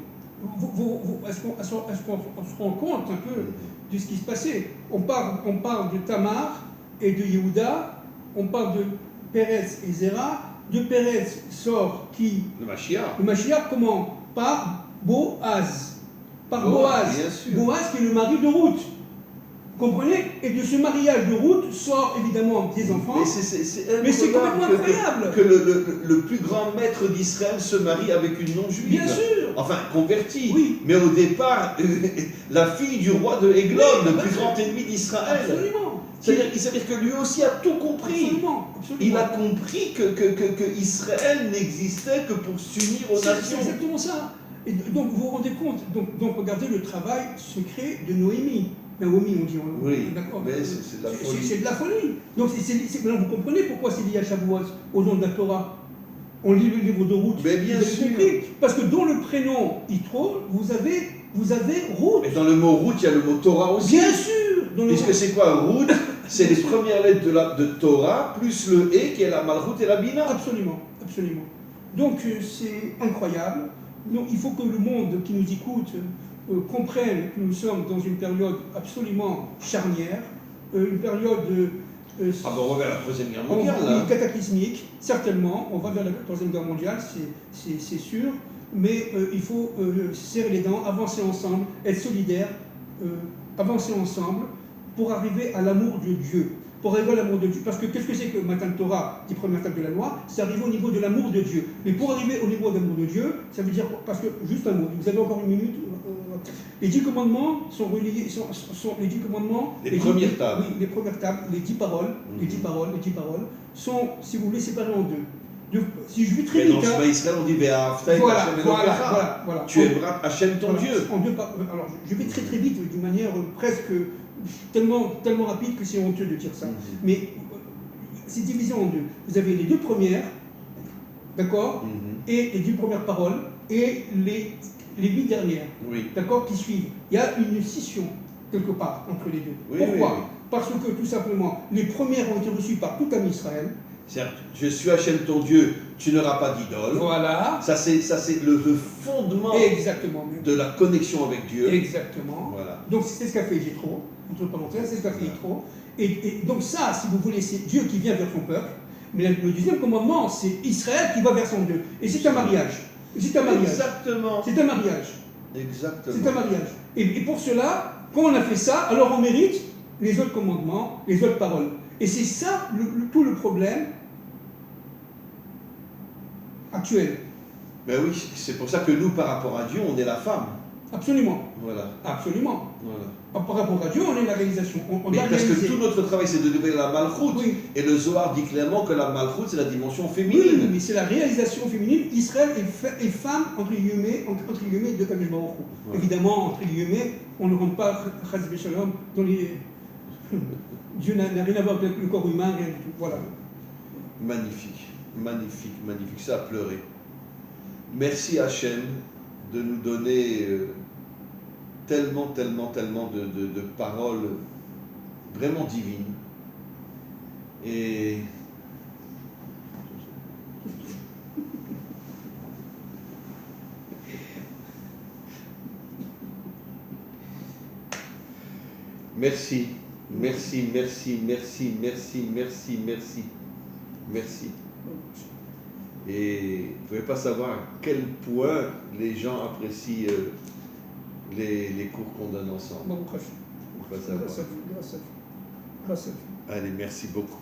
Est-ce qu'on se rend compte un peu de ce qui se passait? On parle de Tamar et de Yehuda, on parle de Pérez et Zéra. De Pérez sort qui? Le Mashiach. Le Mashiach, comment? Par Boaz. Boaz, qui est le mari de Ruth. Comprenez? Et de ce mariage de Ruth sort évidemment des enfants. Mais c'est complètement incroyable. Que le plus grand maître d'Israël se marie avec une non-juive. Bien sûr. Enfin, convertie. Oui. Mais au départ, la fille du roi de Églon, le plus grand ennemi d'Israël. Absolument. C'est-à-dire que lui aussi a tout compris. Absolument. Absolument. Il a compris que Israël n'existait que pour s'unir aux nations. C'est exactement ça. Et donc vous vous rendez compte, donc regardez le travail secret de Noémie. Naomi, on dit. Oui, d'accord. mais c'est de la folie. C'est de la folie. Donc maintenant, vous comprenez pourquoi c'est lié à Shavuot, au nom de la Torah. On lit le livre de Ruth. Mais bien sûr. Compris. Parce que dans le prénom Yitro, vous avez Ruth. Et dans le mot Ruth, il y a le mot Torah aussi. Bien sûr. Puisque c'est quoi Ruth? C'est les premières lettres de Torah, plus le E qui est la Malchut et la Bina. Absolument, absolument. Donc c'est incroyable. Donc, il faut que le monde qui nous écoute comprenne que nous sommes dans une période absolument charnière, une période on va vers la Troisième Guerre mondiale. Cataclysmique, certainement. On va vers la Troisième Guerre mondiale, c'est sûr. Mais il faut serrer les dents, avancer ensemble, être solidaires, avancer ensemble pour arriver à l'amour de Dieu. Pour arriver à l'amour de Dieu. Parce que qu'est-ce que c'est que le Matan Torah, qui est première étape de la loi? C'est arriver au niveau de l'amour de Dieu. Mais pour arriver au niveau de l'amour de Dieu, ça veut dire, parce que, juste un mot, vous avez encore une minute. Les 10 commandements sont reliés, sont les 10 commandements. Les premières tables. Oui, les premières tables, les 10 paroles, les 10 paroles sont, si vous voulez, séparées en deux. Si je vais très vite. Mais dans Israël, on dit voilà. Tu aimeras Hachem ton Dieu. Alors, je vais très vite, d'une manière presque tellement rapide que c'est honteux de dire ça. Mais c'est divisé en deux. Vous avez les 2 premières, d'accord, et les 10 premières paroles, et les 8 dernières, d'accord, qui suivent. Il y a une scission quelque part entre les deux. Pourquoi? Parce que tout simplement, les premières ont été reçues par tout un Israël. Certes, je suis Hachem ton Dieu, tu n'auras pas d'idole. Voilà. Ça c'est le fondement. Exactement. De la connexion avec Dieu. Exactement. Voilà. Donc c'est ce qu'a fait Jéthro, entre parenthèses, c'est ce qu'a fait Jéthro. Et donc ça, si vous voulez, c'est Dieu qui vient vers son peuple. Mais le deuxième commandement, c'est Israël qui va vers son Dieu. Et c'est un mariage. C'est un mariage. Exactement. C'est un mariage. Exactement. C'est un mariage. Et pour cela, quand on a fait ça, alors on mérite les autres commandements, les autres paroles. Et c'est ça tout le problème actuel. Ben oui, c'est pour ça que nous, par rapport à Dieu, on est la femme. Absolument. Voilà. Absolument. Voilà. Par rapport à Dieu, on est la réalisation. Parce que tout notre travail, c'est de développer la Malchut. Oui. Et le Zohar dit clairement que la Malchut, c'est la dimension féminine. Oui, mais c'est la réalisation féminine. Israël est femme, entre guillemets, de Kadosh Baruch Hu. Évidemment, entre guillemets, on ne rentre pas, Chas V'Shalom, dans les... Dieu n'a rien à voir avec le corps humain, rien du tout. Voilà. Magnifique, magnifique, magnifique. Ça a pleuré. Merci Hachem de nous donner tellement de paroles vraiment divines. Et merci. Merci. Et vous ne pouvez pas savoir à quel point les gens apprécient les cours qu'on donne ensemble. Bon, Grâce à vous. Grâce à vous. Allez, merci beaucoup.